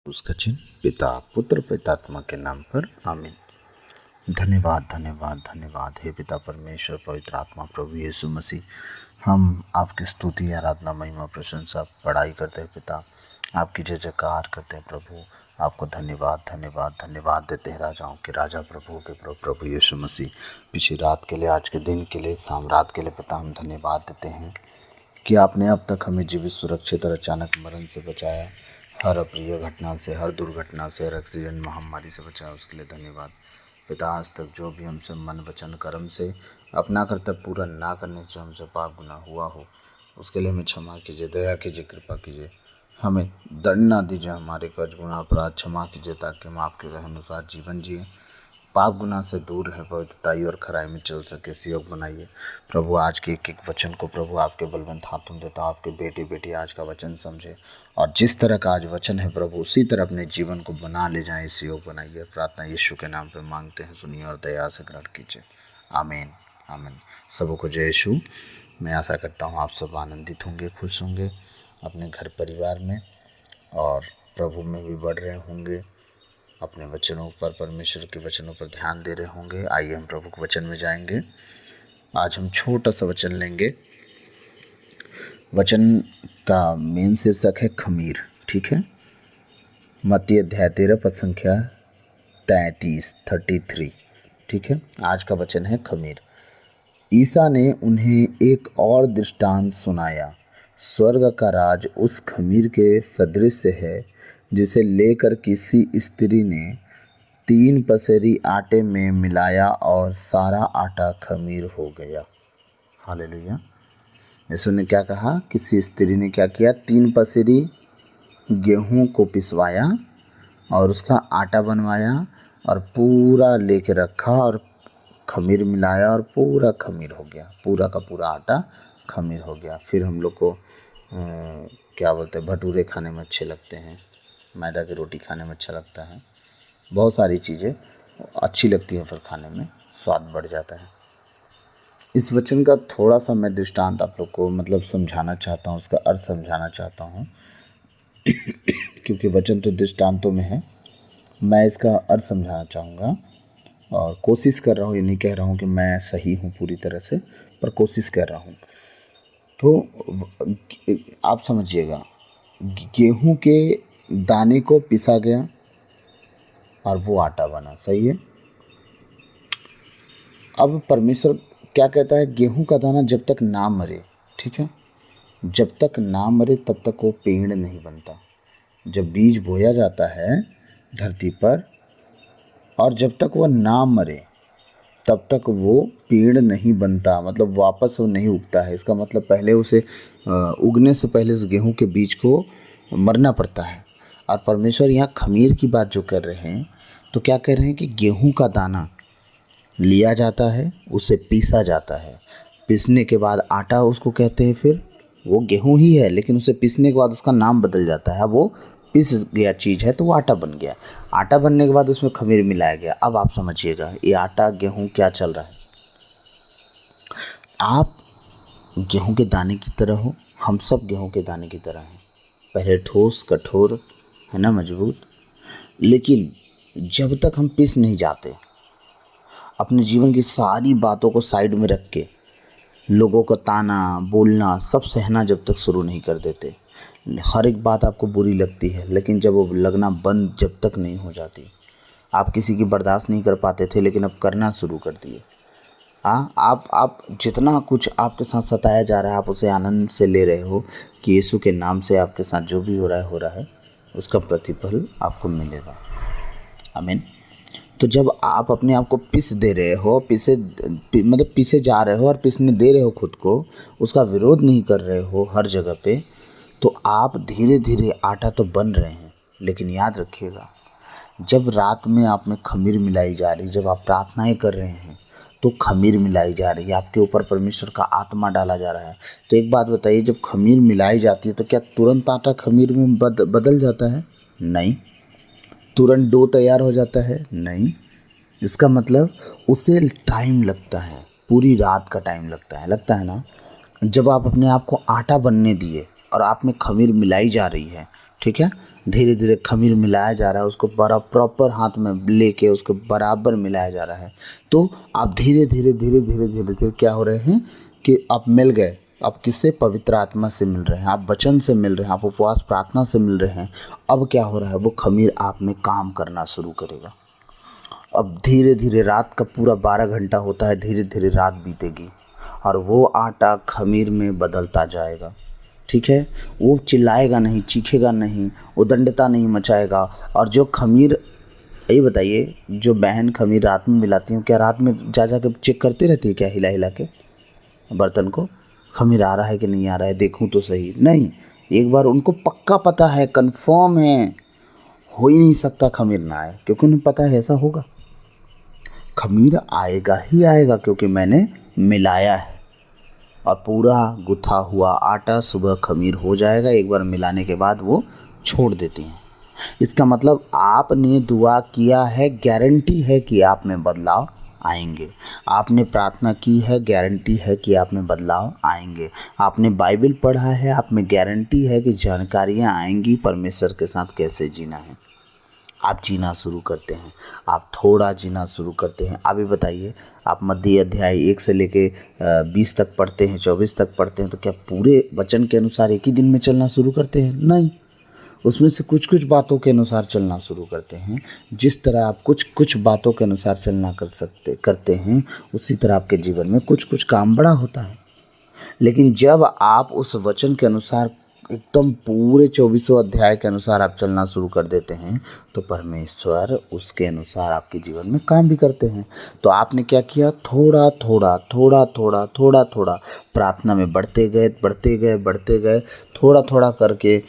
उसका चिन्ह पिता पुत्र पितात्मा के नाम पर आमीन। धन्यवाद धन्यवाद धन्यवाद हे पिता परमेश्वर पवित्र आत्मा प्रभु यीशु मसीह, हम आपकी स्तुति आराधना महिमा प्रशंसा बड़ाई करते हैं पिता, आपकी जय जयकार करते हैं प्रभु। आपको धन्यवाद धन्यवाद धन्यवाद देते हैं राजाओं के राजा प्रभु के प्रभु प्रभु यीशु मसीह। पिछली रात के लिए, आज के दिन के लिए, शाम रात के लिए पिता हम धन्यवाद देते हैं कि आपने अब तक हमें जीवित सुरक्षित और अचानक मरण से बचाया, हर अप्रिय घटना से, हर दुर्घटना से, हर एक्सीडेंट महामारी से बचाया, उसके लिए धन्यवाद पिता। आज तक जो भी हमसे मन वचन कर्म से अपना कर्तव्य पूरा ना करने से हमसे पाप गुनाह हुआ हो, उसके लिए हमें क्षमा कीजिए, दया कीजिए, कृपा कीजिए, हमें दंड ना दीजिए, हमारे कर्ज गुनाह अपराध क्षमा कीजिए, ताकि हम आपके वह अनुसार जीवन जिए, पाप गुनाह से दूर है, पवित्रताई और खराई में चल सके, इस योग बनाइए प्रभु। आज के एक एक वचन को प्रभु आपके बलवंत हाथों देता हूँ, आपके बेटी बेटी आज का वचन समझे और जिस तरह का आज वचन है प्रभु उसी तरह अपने जीवन को बना ले जाएं, इस योग बनाइए। प्रार्थना यीशु के नाम पे मांगते हैं, सुनिए और दया से ग्रहण कीजिए, आमीन आमीन। सबों को जय यीशु। मैं आशा करता हूँ आप सब आनंदित होंगे, खुश होंगे अपने घर परिवार में और प्रभु में भी बढ़ रहे होंगे, अपने वचनों पर, परमेश्वर के वचनों पर ध्यान दे रहे होंगे। आइए हम प्रभु के वचन में जाएंगे। आज हम छोटा सा वचन लेंगे। वचन का मेन शीर्षक है खमीर, ठीक है। मत्ती अध्याय 13 पद संख्या 33, ठीक है। आज का वचन है खमीर। ईसा ने उन्हें एक और दृष्टांत सुनाया, स्वर्ग का राज उस खमीर के सदृश है जिसे लेकर किसी स्त्री ने 3 पसेरी आटे में मिलाया और सारा आटा खमीर हो गया। हालेलुया। यीशु ने क्या कहा? किसी स्त्री ने क्या किया? 3 पसेरी गेहूं को पिसवाया और उसका आटा बनवाया और पूरा लेके रखा और खमीर मिलाया और पूरा खमीर हो गया, पूरा का पूरा आटा खमीर हो गया। फिर हम लोग को क्या बोलते हैं, भटूरे खाने में अच्छे लगते हैं, मैदा की रोटी खाने में अच्छा लगता है, बहुत सारी चीज़ें अच्छी लगती हैं, फिर खाने में स्वाद बढ़ जाता है। इस वचन का थोड़ा सा मैं दृष्टांत आप लोग को मतलब समझाना चाहता हूँ, उसका अर्थ समझाना चाहता हूँ क्योंकि वचन तो दृष्टांतों में है। मैं इसका अर्थ समझाना चाहूँगा और कोशिश कर रहा हूँ, ये नहीं कह रहा हूँ कि मैं सही हूँ पूरी तरह से, पर कोशिश कर रहा हूँ। तो आप समझिएगा, गेहूं के दाने को पिसा गया और वो आटा बना, सही है। अब परमेश्वर क्या कहता है? गेहूं का दाना जब तक ना मरे, ठीक है, जब तक ना मरे तब तक वो पेड़ नहीं बनता। जब बीज बोया जाता है धरती पर और जब तक वो ना मरे तब तक वो पेड़ नहीं बनता, मतलब वापस वो नहीं उगता है। इसका मतलब पहले उसे उगने से पहले उस गेहूं के बीज को मरना पड़ता है। और परमेश्वर यहाँ खमीर की बात जो कर रहे हैं, तो क्या कह रहे हैं कि गेहूं का दाना लिया जाता है, उसे पीसा जाता है, पीसने के बाद आटा उसको कहते हैं, फिर वो गेहूं ही है लेकिन उसे पीसने के बाद उसका नाम बदल जाता है। वो पिस गया चीज़ है तो वो आटा बन गया। आटा बनने के बाद उसमें खमीर मिलाया गया। अब आप समझिएगा, ये आटा गेहूं क्या चल रहा है? आप गेहूं के दाने की तरह हो, हम सब गेहूं के दाने की तरह हैं, पहले ठोस कठोर है ना, मजबूत, लेकिन जब तक हम पिस नहीं जाते, अपने जीवन की सारी बातों को साइड में रख के, लोगों का ताना बोलना सब सहना जब तक शुरू नहीं कर देते, हर एक बात आपको बुरी लगती है लेकिन जब वो लगना बंद जब तक नहीं हो जाती, आप किसी की बर्दाश्त नहीं कर पाते थे लेकिन अब करना शुरू कर दिए। हाँ, आप जितना कुछ आपके साथ सताया जा रहा है आप उसे आनंद से ले रहे हो कि यीशु के नाम से आपके साथ जो भी हो रहा है उसका प्रतिफल आपको मिलेगा, आमीन। तो जब आप अपने आप को पिस दे रहे हो, मतलब पिसे जा रहे हो और पिसने दे रहे हो खुद को, उसका विरोध नहीं कर रहे हो हर जगह पे, तो आप धीरे धीरे आटा तो बन रहे हैं। लेकिन याद रखिएगा, जब रात में आप में खमीर मिलाई जा रही, जब आप प्रार्थनाएं कर रहे हैं तो खमीर मिलाई जा रही है, आपके ऊपर परमेश्वर का आत्मा डाला जा रहा है। तो एक बात बताइए, जब खमीर मिलाई जाती है तो क्या तुरंत आटा खमीर में बदल जाता है? नहीं। तुरंत डो तैयार हो जाता है? नहीं। इसका मतलब उसे टाइम लगता है, पूरी रात का टाइम लगता है ना। जब आप अपने आप को आटा बनने दिए और आप में खमीर मिलाई जा रही है ठीक है। धीरे धीरे खमीर मिलाया जा रहा है, उसको बड़ा प्रॉपर हाथ में लेके उसको बराबर मिलाया जा रहा है। तो आप धीरे धीरे धीरे धीरे धीरे धीरे क्या हो रहे हैं कि आप मिल गए। आप किससे? पवित्र आत्मा से मिल रहे हैं, आप वचन से मिल रहे हैं, आप उपवास प्रार्थना से मिल रहे हैं। अब क्या हो रहा है? वो खमीर आप में काम करना शुरू करेगा। अब धीरे धीरे रात का पूरा 12 घंटा होता है, धीरे धीरे रात बीतेगी और वो आटा खमीर में बदलता जाएगा। ठीक है। वो चिल्लाएगा नहीं, चीखेगा नहीं, उदंडता नहीं मचाएगा। और जो खमीर, ये बताइए, जो बहन खमीर रात में मिलाती हूँ, क्या रात में जा जा के चेक करती रहती है क्या, हिला हिला के बर्तन को, खमीर आ रहा है कि नहीं आ रहा है, देखूँ तो सही? नहीं, एक बार उनको पक्का पता है, कंफर्म है, हो ही नहीं सकता खमीर ना आए, क्योंकि उन्हें पता है ऐसा होगा। खमीर आएगा ही आएगा, क्योंकि मैंने मिलाया है। और पूरा गुथा हुआ आटा सुबह खमीर हो जाएगा। एक बार मिलाने के बाद वो छोड़ देती हैं। इसका मतलब आपने दुआ किया है, गारंटी है कि आप में बदलाव आएंगे। आपने प्रार्थना की है, गारंटी है कि आप में बदलाव आएंगे। आपने बाइबल पढ़ा है, आप में गारंटी है कि जानकारियाँ आएंगी परमेश्वर के साथ कैसे जीना है। आप जीना शुरू करते हैं, आप थोड़ा जीना शुरू करते हैं। अभी बताइए, आप मध्य अध्याय 1 से लेके 20 तक पढ़ते हैं, 24 तक पढ़ते हैं, तो क्या पूरे वचन के अनुसार एक ही दिन में चलना शुरू करते हैं? नहीं, उसमें से कुछ कुछ बातों के अनुसार चलना शुरू करते हैं। जिस तरह आप कुछ कुछ बातों के अनुसार चलना करते हैं, उसी तरह आपके जीवन में कुछ कुछ काम बड़ा होता है। लेकिन जब आप उस वचन के अनुसार एकदम पूरे 24 अध्याय के अनुसार आप चलना शुरू कर देते हैं, तो परमेश्वर उसके अनुसार आपके जीवन में काम भी करते हैं। तो आपने क्या किया? थोड़ा थोड़ा थोड़ा थोड़ा थोड़ा थोड़ा प्रार्थना में बढ़ते गए, बढ़ते गए, बढ़ते गए, थोड़ा थोड़ा करके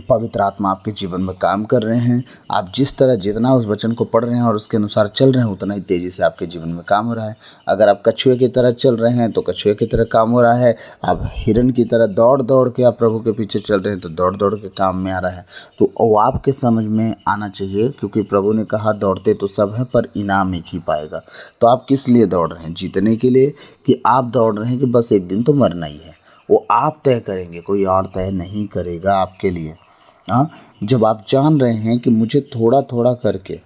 पवित्र आत्मा आपके जीवन में काम कर रहे हैं। आप जिस तरह जितना उस वचन को पढ़ रहे हैं और उसके अनुसार चल रहे हैं, उतना ही तेज़ी से आपके जीवन में काम हो रहा है। अगर आप कछुए की तरह चल रहे हैं तो कछुए की तरह काम हो रहा है। आप हिरन की तरह दौड़ दौड़ के आप प्रभु के पीछे चल रहे हैं तो दौड़ दौड़ के काम में आ रहा है। तो वो आपके समझ में आना चाहिए, क्योंकि प्रभु ने कहा दौड़ते तो सब हैं पर इनाम एक ही पाएगा। तो आप किस लिए दौड़ रहे हैं? जीतने के लिए, कि आप दौड़ रहे हैं कि बस एक दिन तो मरना ही है? वो आप तय करेंगे, कोई और तय नहीं करेगा आपके लिए। हाँ, जब आप जान रहे हैं कि मुझे थोड़ा थोड़ा करके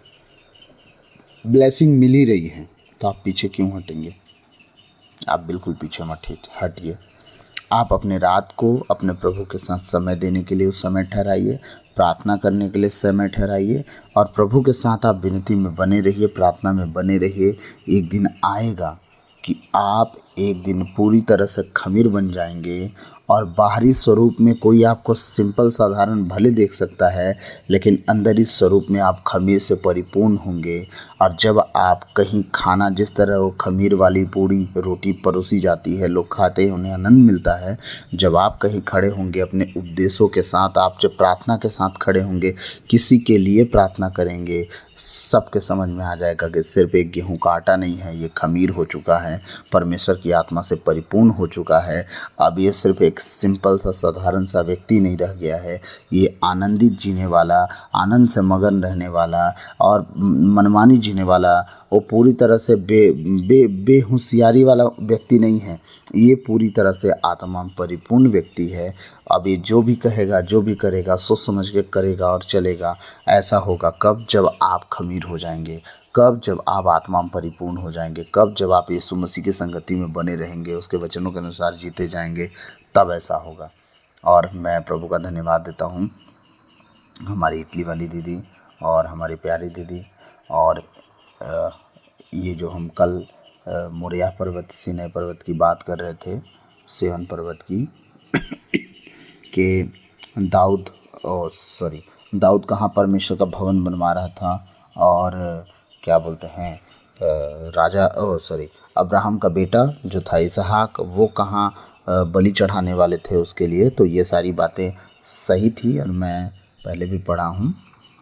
ब्लेसिंग मिल ही रही है, तो आप पीछे क्यों हटेंगे? आप बिल्कुल पीछे मत हटिए। आप अपने रात को अपने प्रभु के साथ समय देने के लिए उस समय ठहराइए, प्रार्थना करने के लिए समय ठहराइए, और प्रभु के साथ आप विनती में बने रहिए, प्रार्थना में बने रहिए। एक दिन आएगा कि आप एक दिन पूरी तरह से खमीर बन जाएंगे, और बाहरी स्वरूप में कोई आपको सिंपल साधारण भले देख सकता है, लेकिन अंदरी स्वरूप में आप खमीर से परिपूर्ण होंगे। और जब आप कहीं खाना, जिस तरह वो खमीर वाली पूरी रोटी परोसी जाती है, लोग खाते हैं, उन्हें आनंद मिलता है। जब आप कहीं खड़े होंगे अपने उपदेशों के साथ, आप जब प्रार्थना के साथ खड़े होंगे, किसी के लिए प्रार्थना करेंगे, सबके समझ में आ जाएगा कि सिर्फ एक गेहूं का आटा नहीं है, ये खमीर हो चुका है, परमेश्वर की आत्मा से परिपूर्ण हो चुका है। अब ये सिर्फ एक सिंपल सा साधारण सा व्यक्ति नहीं रह गया है, ये आनंदित जीने वाला, आनंद से मगन रहने वाला और मनमानी जीने वाला, वो पूरी तरह से बेहोशियारी वाला व्यक्ति नहीं है। ये पूरी तरह से आत्मा परिपूर्ण व्यक्ति है। अब ये जो भी कहेगा, जो भी करेगा, सोच समझ के करेगा और चलेगा। ऐसा होगा कब? जब आप खमीर हो जाएंगे। कब? जब आप आत्मा में परिपूर्ण हो जाएंगे। कब? जब आप यीशु मसीह की संगति में बने रहेंगे, उसके वचनों के अनुसार जीते जाएंगे, तब ऐसा होगा। और मैं प्रभु का धन्यवाद देता हूँ, हमारी इटली वाली दीदी और हमारी प्यारी दीदी, और ये जो हम कल मोरिया पर्वत, सीनै पर्वत की बात कर रहे थे, सेवन पर्वत की, कि दाऊद कहाँ परमेश्वर का भवन बनवा रहा था, और क्या बोलते हैं, अब्राहम का बेटा जो था इसहाक, वो कहाँ बलि चढ़ाने वाले थे उसके लिए। तो ये सारी बातें सही थी, और मैं पहले भी पढ़ा हूँ,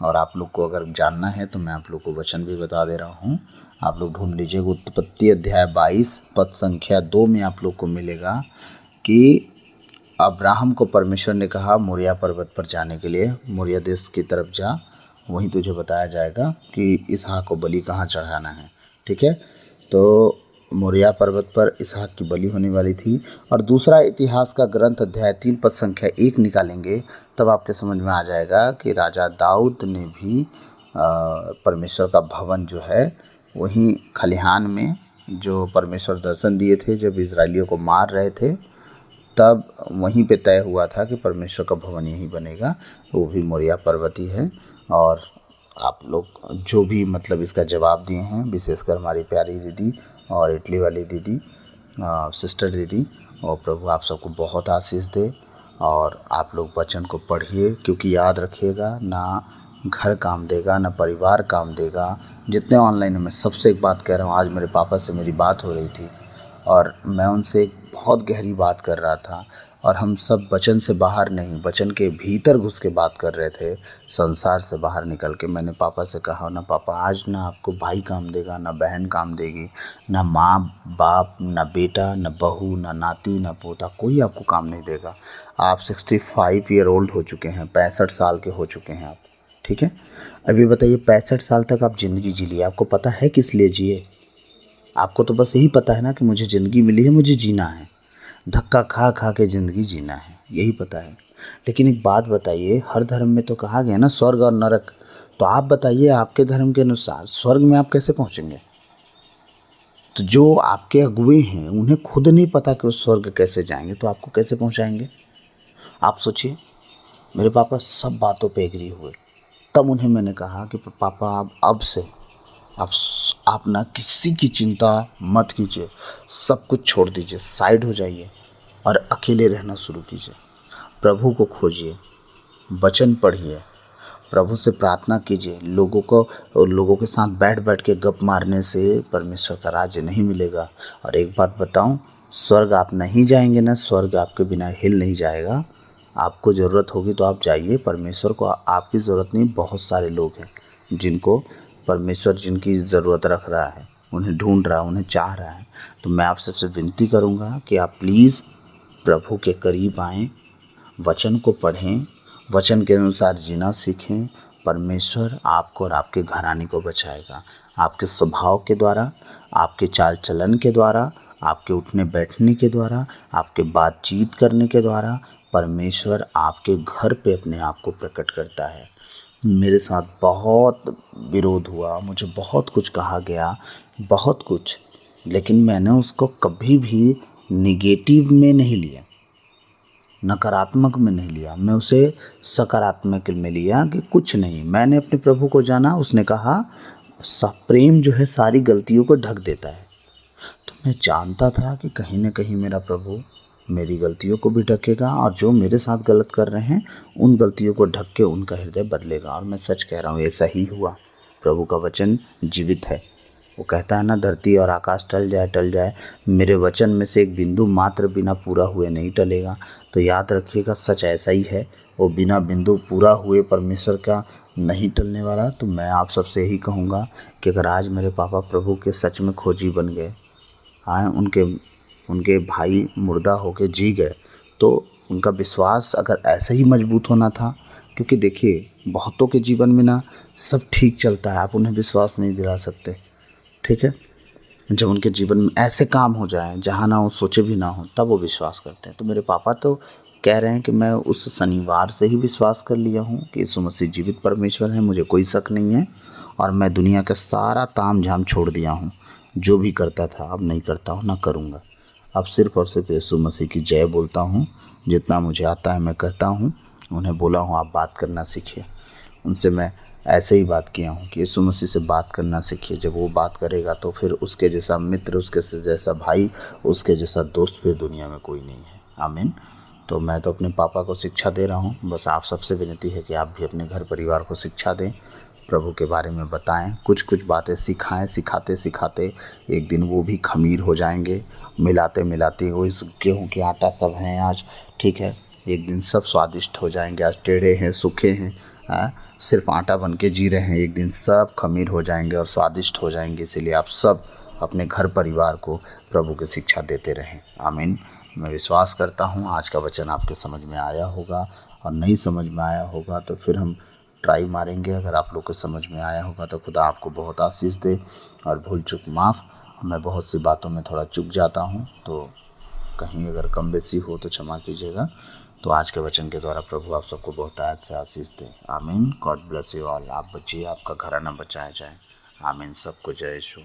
और आप लोग को अगर जानना है तो मैं आप लोग को वचन भी बता दे रहा हूँ। आप लोग ढूंढ लीजिएगा, उत्पत्ति अध्याय 22 पद संख्या 2 में आप लोग को मिलेगा कि अब्राहम को परमेश्वर ने कहा मोरिया पर्वत पर जाने के लिए, मोरिया देश की तरफ जा, वहीं तुझे बताया जाएगा कि इसहाक को बलि कहाँ चढ़ाना है। ठीक है, तो मोरिया पर्वत पर इसहाक की बलि होने वाली थी। और दूसरा इतिहास का ग्रंथ अध्याय 3 पद संख्या 1 निकालेंगे तब आपके समझ में आ जाएगा कि राजा दाऊद ने भी परमेश्वर का भवन जो है वहीं खलिहान में, जो परमेश्वर दर्शन दिए थे जब इजराइलियों को मार रहे थे, तब वहीं पे तय हुआ था कि परमेश्वर का भवन यहीं बनेगा, वो भी मोरिया पर्वत ही है। और आप लोग जो भी मतलब इसका जवाब दिए हैं, विशेषकर हमारी प्यारी दीदी और इटली वाली दीदी, सिस्टर दीदी, और प्रभु आप सबको बहुत आशीष दे। और आप लोग वचन को पढ़िए, क्योंकि याद रखिएगा, ना घर काम देगा ना परिवार काम देगा। जितने ऑनलाइन मैं सबसे एक बात कह रहा हूँ, आज मेरे पापा से मेरी बात हो रही थी और मैं उनसे एक बहुत गहरी बात कर रहा था, और हम सब वचन से बाहर नहीं, वचन के भीतर घुस के बात कर रहे थे, संसार से बाहर निकल के। मैंने पापा से कहा, ना पापा, आज ना आपको भाई काम देगा, ना बहन काम देगी, ना माँ बाप, ना बेटा, ना बहू, ना नाती, ना पोता, कोई आपको काम नहीं देगा। आप 65 ईयर ओल्ड हो चुके हैं, 65 साल के हो चुके हैं आप, ठीक है। अभी बताइए, 65 साल तक आप ज़िंदगी जी लिए, आपको पता है किस लिए जिए? आपको तो बस यही पता है ना कि मुझे ज़िंदगी मिली है, मुझे जीना है, धक्का खा खा के ज़िंदगी जीना है, यही पता है। लेकिन एक बात बताइए, हर धर्म में तो कहा गया ना स्वर्ग और नरक, तो आप बताइए आपके धर्म के अनुसार स्वर्ग में आप कैसे पहुंचेंगे? तो जो आपके अगुए हैं उन्हें खुद नहीं पता कि वो स्वर्ग कैसे जाएंगे, तो आपको कैसे पहुंचाएंगे? आप सोचिए। मेरे पापा सब बातों पे एग्री हुए। तब उन्हें मैंने कहा कि पापा, आप अब से आप ना किसी की चिंता मत कीजिए, सब कुछ छोड़ दीजिए, साइड हो जाइए और अकेले रहना शुरू कीजिए। प्रभु को खोजिए, वचन पढ़िए, प्रभु से प्रार्थना कीजिए। लोगों के साथ बैठ बैठ के गप मारने से परमेश्वर का राज्य नहीं मिलेगा। और एक बात बताऊं, स्वर्ग आप नहीं जाएंगे ना, स्वर्ग आपके बिना हिल नहीं जाएगा। आपको ज़रूरत होगी तो आप जाइए, परमेश्वर को आपकी ज़रूरत नहीं, बहुत सारे लोग हैं जिनको परमेश्वर जिनकी ज़रूरत रख रहा है, उन्हें ढूंढ रहा है, उन्हें चाह रहा है। तो मैं आप सबसे विनती करूँगा कि आप प्लीज़ प्रभु के करीब आएँ, वचन को पढ़ें, वचन के अनुसार जीना सीखें। परमेश्वर आपको और आपके घराने को बचाएगा। आपके स्वभाव के द्वारा, आपके चाल चलन के द्वारा, आपके उठने बैठने के द्वारा, आपके बातचीत करने के द्वारा परमेश्वर आपके घर पे अपने आप को प्रकट करता है। मेरे साथ बहुत विरोध हुआ, मुझे बहुत कुछ कहा गया, बहुत कुछ, लेकिन मैंने उसको कभी भी निगेटिव में नहीं लिया, नकारात्मक में नहीं लिया। मैं उसे सकारात्मक में लिया कि कुछ नहीं, मैंने अपने प्रभु को जाना। उसने कहा प्रेम जो है सारी गलतियों को ढक देता है। तो मैं जानता था कि कहीं ना कहीं मेरा प्रभु मेरी गलतियों को भी ढकेगा, और जो मेरे साथ गलत कर रहे हैं उन गलतियों को ढक के उनका हृदय बदलेगा। और मैं सच कह रहा हूँ, ऐसा ही हुआ। प्रभु का वचन जीवित है। वो कहता है ना, धरती और आकाश टल जाए, मेरे वचन में से एक बिंदु मात्र बिना पूरा हुए नहीं टलेगा। तो याद रखिएगा, सच ऐसा ही है। वो बिना बिंदु पूरा हुए परमेश्वर का नहीं टलने वाला। तो मैं आप सबसे यही कहूँगा कि अगर आज मेरे पापा प्रभु के सच में खोजी बन गए, हाँ, उनके भाई मुर्दा होके जी गए, तो उनका विश्वास अगर ऐसे ही मजबूत होना था। क्योंकि देखिए, बहुतों के जीवन में ना सब ठीक चलता है, आप उन्हें विश्वास नहीं दिला सकते, ठीक है। जब उनके जीवन में ऐसे काम हो जाए जहाँ ना वो सोचे भी ना हो, तब वो विश्वास करते हैं। तो मेरे पापा तो कह रहे हैं कि मैं उस शनिवार से ही विश्वास कर लिया हूँ कि यीशु मसीह जीवित परमेश्वर है, मुझे कोई शक नहीं है। और मैं दुनिया का सारा ताम झाम छोड़ दिया हूँ, जो भी करता था अब नहीं करता हूँ, ना करूँगा। अब सिर्फ और सिर्फ यीशु मसीह की जय बोलता हूँ। जितना मुझे आता है मैं करता हूँ। उन्हें बोला हूँ आप बात करना सीखिए। उनसे मैं ऐसे ही बात किया हूँ कि यीशु मसीह से बात करना सीखिए। जब वो बात करेगा तो फिर उसके जैसा मित्र, उसके जैसा भाई, उसके जैसा दोस्त फिर दुनिया में कोई नहीं है। आमीन। तो मैं तो अपने पापा को शिक्षा दे रहा हूँ। बस आप सबसे विनती है कि आप भी अपने घर परिवार को शिक्षा दें, प्रभु के बारे में बताएं, कुछ कुछ बातें सिखाएं। सिखाते सिखाते एक दिन वो भी खमीर हो जाएंगे। मिलाते मिलाते वो इस गेहूँ के आटा सब हैं आज, ठीक है, एक दिन सब स्वादिष्ट हो जाएंगे। आज टेढ़े हैं, सूखे हैं, सिर्फ आटा बन के जी रहे हैं, एक दिन सब खमीर हो जाएंगे और स्वादिष्ट हो जाएंगे। इसीलिए आप सब अपने घर परिवार को प्रभु की शिक्षा देते रहें। आमीन। मैं विश्वास करता हूँ आज का वचन आपके समझ में आया होगा, और नहीं समझ में आया होगा तो फिर हम ट्राई मारेंगे। अगर आप लोग को समझ में आया होगा तो खुदा आपको बहुत आशीष दे और भूल चूक माफ़। मैं बहुत सी बातों में थोड़ा चूक जाता हूँ, तो कहीं अगर कम बेसी हो तो क्षमा कीजिएगा। तो आज के वचन के द्वारा प्रभु आप सबको बहुतायत से आशीष दे। आमीन। God bless you all. आप बचिए, आपका घराना बचाया जाए। आमीन। सबको जय यीशु।